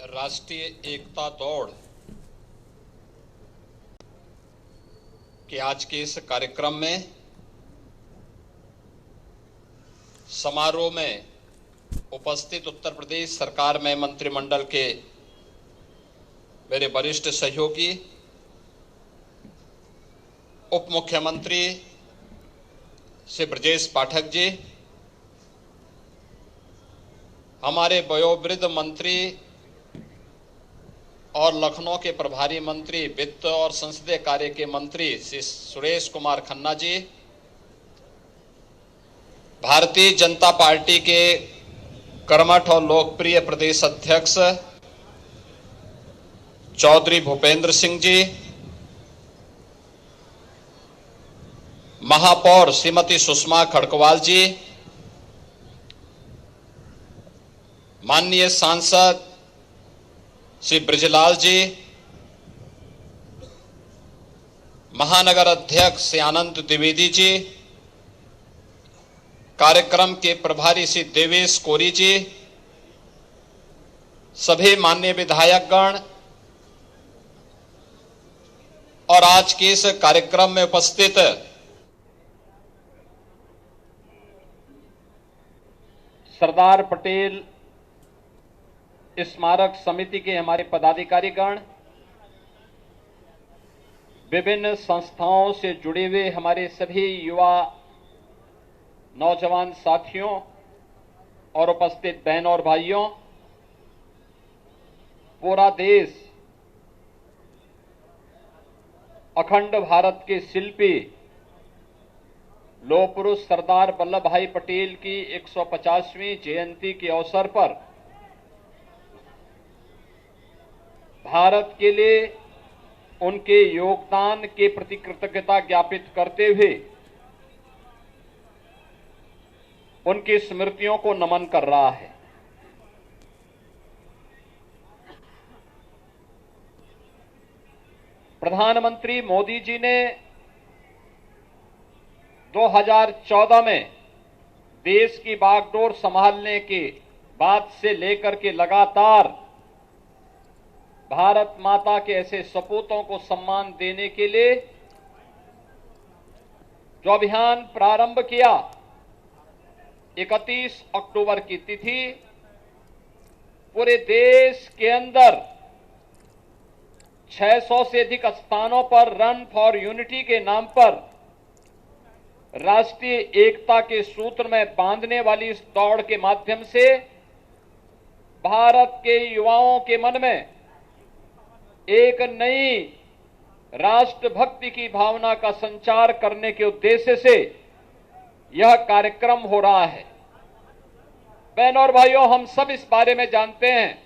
राष्ट्रीय एकता दौड़ के आज के इस कार्यक्रम में समारोह में उपस्थित उत्तर प्रदेश सरकार में मंत्रिमंडल के मेरे वरिष्ठ सहयोगी, उप मुख्यमंत्री श्री ब्रजेश पाठक जी, हमारे वयोवृद्ध मंत्री और लखनऊ के प्रभारी मंत्री वित्त और संसदीय कार्य के मंत्री श्री सुरेश कुमार खन्ना जी, भारतीय जनता पार्टी के कर्मठ और लोकप्रिय प्रदेश अध्यक्ष चौधरी भूपेंद्र सिंह जी, महापौर श्रीमती सुषमा खड़कवाल जी, माननीय सांसद श्री ब्रजलाल जी, महानगर अध्यक्ष श्री आनंद द्विवेदी जी, कार्यक्रम के प्रभारी श्री देवेश कोरी जी, सभी माननीय विधायकगण और आज के इस कार्यक्रम में उपस्थित सरदार पटेल स्मारक समिति के हमारे पदाधिकारीगण, विभिन्न संस्थाओं से जुड़े हुए हमारे सभी युवा नौजवान साथियों और उपस्थित बहन और भाइयों, पूरा देश अखंड भारत के शिल्पी लौह पुरुष सरदार वल्लभ भाई पटेल की 150वीं जयंती के अवसर पर भारत के लिए उनके योगदान के प्रति कृतज्ञता ज्ञापित करते हुए उनकी स्मृतियों को नमन कर रहा है। प्रधानमंत्री मोदी जी ने 2014 में देश की बागडोर संभालने के बाद से लेकर के लगातार भारत माता के ऐसे सपूतों को सम्मान देने के लिए जो अभियान प्रारंभ किया, 31 अक्टूबर की तिथि पूरे देश के अंदर 600 से अधिक स्थानों पर रन फॉर यूनिटी के नाम पर राष्ट्रीय एकता के सूत्र में बांधने वाली इस दौड़ के माध्यम से भारत के युवाओं के मन में एक नई राष्ट्रभक्ति की भावना का संचार करने के उद्देश्य से यह कार्यक्रम हो रहा है। बहनों और भाइयों, हम सब इस बारे में जानते हैं,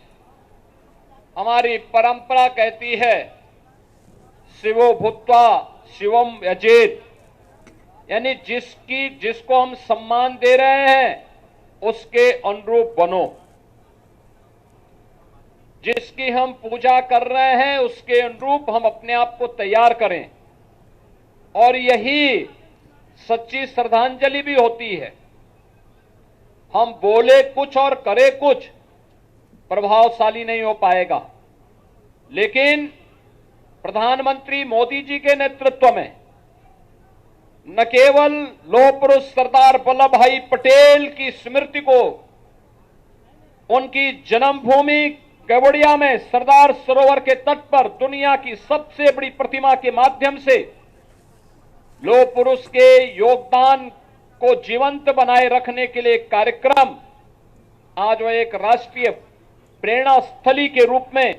हमारी परंपरा कहती है शिवो भूत्वा शिवम यजेत, यानी जिसको हम सम्मान दे रहे हैं उसके अनुरूप बनो, जिसकी हम पूजा कर रहे हैं उसके अनुरूप हम अपने आप को तैयार करें, और यही सच्ची श्रद्धांजलि भी होती है। हम बोले कुछ और करे कुछ प्रभावशाली नहीं हो पाएगा, लेकिन प्रधानमंत्री मोदी जी के नेतृत्व में न केवल लौह पुरुष सरदार वल्लभ भाई पटेल की स्मृति को उनकी जन्मभूमि केवड़िया में सरदार सरोवर के तट पर दुनिया की सबसे बड़ी प्रतिमा के माध्यम से लौह पुरुष के योगदान को जीवंत बनाए रखने के लिए कार्यक्रम आज वह एक राष्ट्रीय प्रेरणा स्थली के रूप में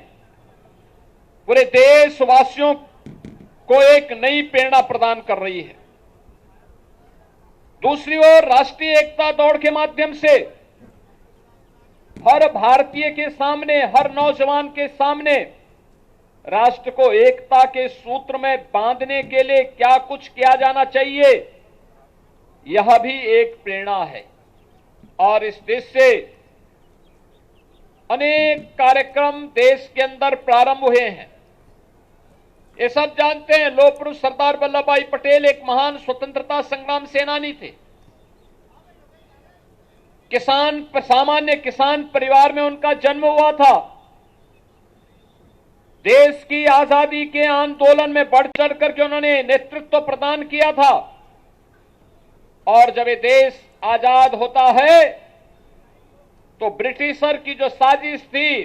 पूरे देशवासियों को एक नई प्रेरणा प्रदान कर रही है। दूसरी ओर राष्ट्रीय एकता दौड़ के माध्यम से हर भारतीय के सामने, हर नौजवान के सामने राष्ट्र को एकता के सूत्र में बांधने के लिए क्या कुछ किया जाना चाहिए, यह भी एक प्रेरणा है। और इस देश से अनेक कार्यक्रम देश के अंदर प्रारंभ हुए हैं। ये सब जानते हैं, लौह पुरुष सरदार वल्लभ भाई पटेल एक महान स्वतंत्रता संग्राम सेनानी थे। सामान्य किसान परिवार में उनका जन्म हुआ था। देश की आजादी के आंदोलन में बढ़ चढ़ करके उन्होंने नेतृत्व प्रदान किया था। और जब ये देश आजाद होता है तो ब्रिटिशर की जो साजिश थी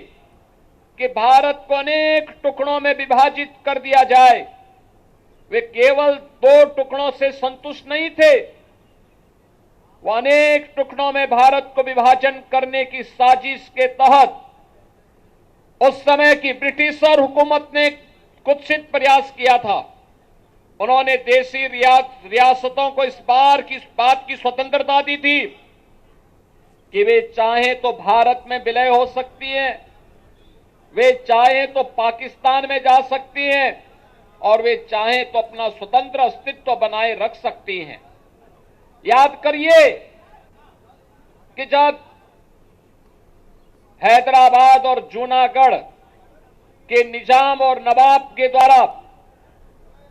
कि भारत को अनेक टुकड़ों में विभाजित कर दिया जाए, वे केवल 2 टुकड़ों से संतुष्ट नहीं थे, वो अनेक टुकड़ों में भारत को विभाजन करने की साजिश के तहत उस समय की ब्रिटिशर हुकूमत ने कुत्सित प्रयास किया था। उन्होंने देशी रियासतों को इस बात की स्वतंत्रता दी थी कि वे चाहें तो भारत में विलय हो सकती हैं, वे चाहें तो पाकिस्तान में जा सकती हैं और वे चाहें तो अपना स्वतंत्र अस्तित्व बनाए रख सकती हैं। याद करिए कि जब हैदराबाद और जूनागढ़ के निजाम और नवाब के द्वारा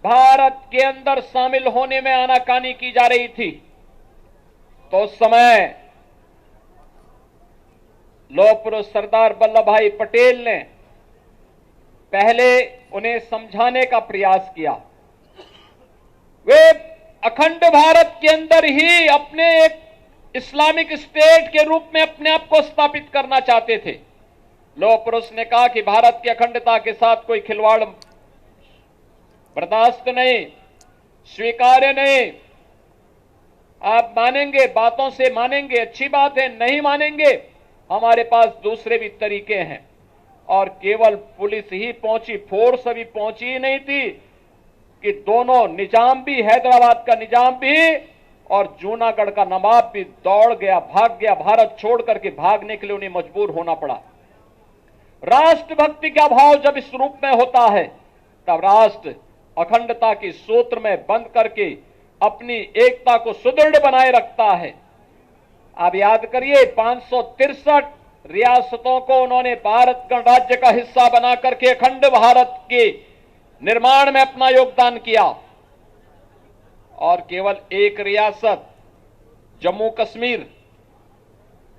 भारत के अंदर शामिल होने में आनाकानी की जा रही थी, तो उस समय लौह पुरुष सरदार वल्लभ भाई पटेल ने पहले उन्हें समझाने का प्रयास किया। वे अखंड भारत के अंदर ही अपने एक इस्लामिक स्टेट के रूप में अपने आप को स्थापित करना चाहते थे। लौह पुरुष ने कहा कि भारत की अखंडता के साथ कोई खिलवाड़ बर्दाश्त नहीं, स्वीकार्य नहीं। आप मानेंगे, बातों से मानेंगे, अच्छी बात है, नहीं मानेंगे, हमारे पास दूसरे भी तरीके हैं। और केवल पुलिस ही पहुंची, फोर्स अभी पहुंची ही नहीं थी कि दोनों निजाम भी, हैदराबाद का निजाम भी और जूनागढ़ का नवाब भी दौड़ गया, भाग गया। भारत छोड़ करके भागने के लिए उन्हें मजबूर होना पड़ा। राष्ट्रभक्ति का भाव जब इस रूप में होता है तब राष्ट्र अखंडता के सूत्र में बंद करके अपनी एकता को सुदृढ़ बनाए रखता है। आप याद करिए, 563 रियासतों को उन्होंने भारत गणराज्य का हिस्सा बना करके अखंड भारत के निर्माण में अपना योगदान किया। और केवल एक रियासत जम्मू कश्मीर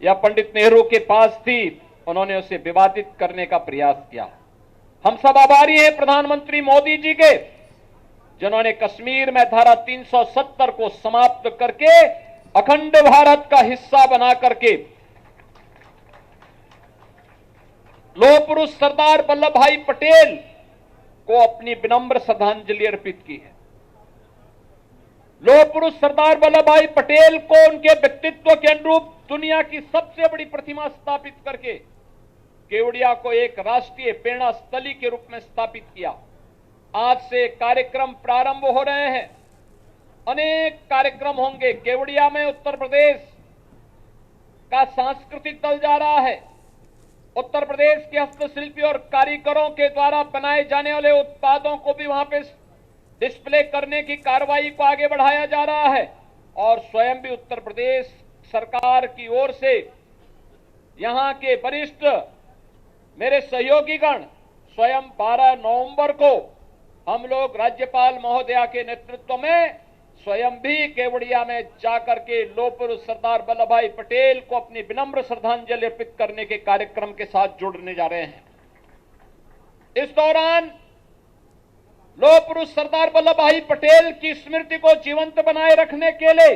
या पंडित नेहरू के पास थी, उन्होंने उसे विवादित करने का प्रयास किया। हम सब आभारी हैं प्रधानमंत्री मोदी जी के, जिन्होंने कश्मीर में धारा 370 को समाप्त करके अखंड भारत का हिस्सा बना करके लौह पुरुष सरदार वल्लभ भाई पटेल को अपनी विनम्र श्रद्धांजलि अर्पित की है। लौह पुरुष सरदार वल्लभ भाई पटेल को उनके व्यक्तित्व के अनुरूप दुनिया की सबसे बड़ी प्रतिमा स्थापित करके केवड़िया को एक राष्ट्रीय प्रेरणा स्थली के रूप में स्थापित किया। आज से कार्यक्रम प्रारंभ हो रहे हैं, अनेक कार्यक्रम होंगे। केवड़िया में उत्तर प्रदेश का सांस्कृतिक दल जा रहा है। उत्तर प्रदेश के हस्तशिल्पी और कारीगरों के द्वारा बनाए जाने वाले उत्पादों को भी वहां पे डिस्प्ले करने की कार्रवाई को आगे बढ़ाया जा रहा है। और स्वयं भी उत्तर प्रदेश सरकार की ओर से यहां के वरिष्ठ मेरे सहयोगीगण स्वयं 12 नवंबर को हम लोग राज्यपाल महोदया के नेतृत्व में स्वयं भी केवड़िया में जाकर के लौह पुरुष सरदार वल्लभ भाई पटेल को अपनी विनम्र श्रद्धांजलि अर्पित करने के कार्यक्रम के साथ जुड़ने जा रहे हैं। इस दौरान लौह पुरुष सरदार वल्लभ भाई पटेल की स्मृति को जीवंत बनाए रखने के लिए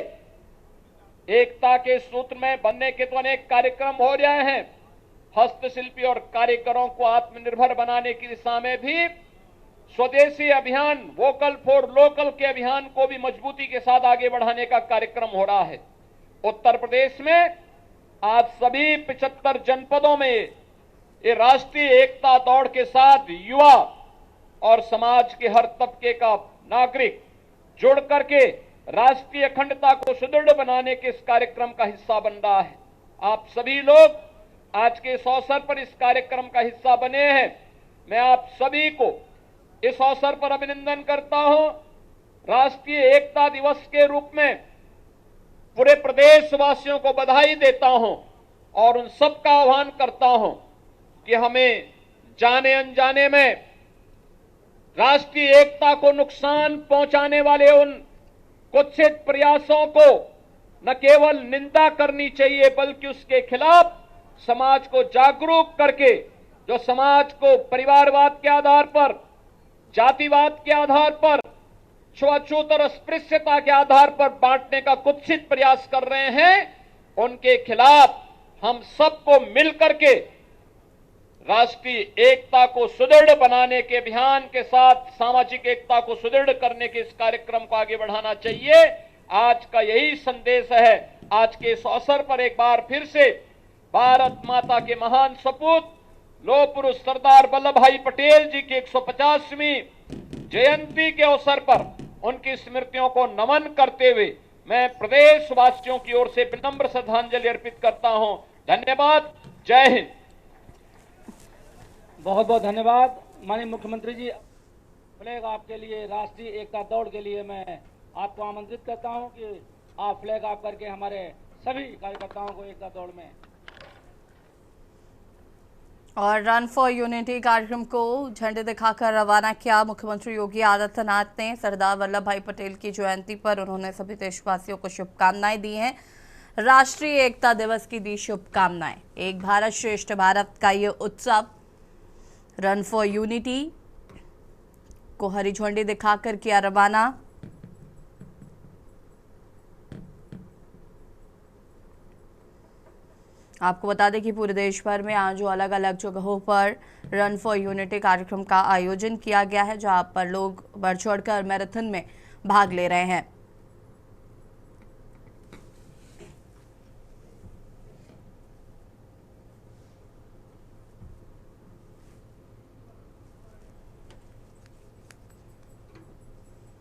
एकता के सूत्र में बनने के तो अनेक कार्यक्रम हो रहे हैं। हस्तशिल्पी और कारीगरों को आत्मनिर्भर बनाने की दिशा में भी स्वदेशी अभियान, वोकल फॉर लोकल के अभियान को भी मजबूती के साथ आगे बढ़ाने का कार्यक्रम हो रहा है। उत्तर प्रदेश में आज सभी 75 जनपदों में ये राष्ट्रीय एकता दौड़ के साथ युवा और समाज के हर तबके का नागरिक जुड़ करके राष्ट्रीय अखंडता को सुदृढ़ बनाने के इस कार्यक्रम का हिस्सा बन रहा है। आप सभी लोग आज के इस अवसर पर इस कार्यक्रम का हिस्सा बने हैं। मैं आप सभी को इस अवसर पर अभिनंदन करता हूं। राष्ट्रीय एकता दिवस के रूप में पूरे प्रदेशवासियों को बधाई देता हूं और उन सबका आह्वान करता हूं कि हमें जाने अनजाने में राष्ट्रीय एकता को नुकसान पहुंचाने वाले उन कुत्सित प्रयासों को न केवल निंदा करनी चाहिए बल्कि उसके खिलाफ समाज को जागरूक करके जो समाज को परिवारवाद के आधार पर, जातिवाद के आधार पर, छुआछूत और अस्पृश्यता के आधार पर बांटने का कुत्सित प्रयास कर रहे हैं, उनके खिलाफ हम सबको मिलकर के राष्ट्रीय एकता को सुदृढ़ बनाने के अभियान के साथ सामाजिक एकता को सुदृढ़ करने के इस कार्यक्रम को आगे बढ़ाना चाहिए। आज का यही संदेश है। आज के इस अवसर पर एक बार फिर से भारत माता के महान सपूत लौह पुरुष सरदार वल्लभ भाई पटेल जी की 150वीं जयंती के अवसर पर उनकी स्मृतियों को नमन करते हुए मैं प्रदेशवासियों की ओर से विनम्र श्रद्धांजलि अर्पित करता हूं। धन्यवाद। जय हिंद। बहुत बहुत धन्यवाद माननीय मुख्यमंत्री जी। फ्लैग आपके लिए राष्ट्रीय एकता दौड़ के लिए मैं आपको आमंत्रित करता हूं कि आप फ्लैग आप करके हमारे सभी कार्यकर्ताओं को एकता दौड़ में। और रन फॉर यूनिटी कार्यक्रम को झंडे दिखाकर रवाना किया मुख्यमंत्री योगी आदित्यनाथ ने। सरदार वल्लभ भाई पटेल की जयंती पर उन्होंने सभी देशवासियों को शुभकामनाएं दी हैं। राष्ट्रीय एकता दिवस की दी शुभकामनाएं। एक भारत श्रेष्ठ भारत का ये उत्सव रन फॉर यूनिटी को हरी झंडी दिखाकर किया रवाना। आपको बता दें कि पूरे देश भर में आज जो अलग अलग जगहों पर रन फॉर यूनिटी कार्यक्रम का आयोजन किया गया है, जहां पर लोग बढ़ चढ़कर मैराथन में भाग ले रहे हैं।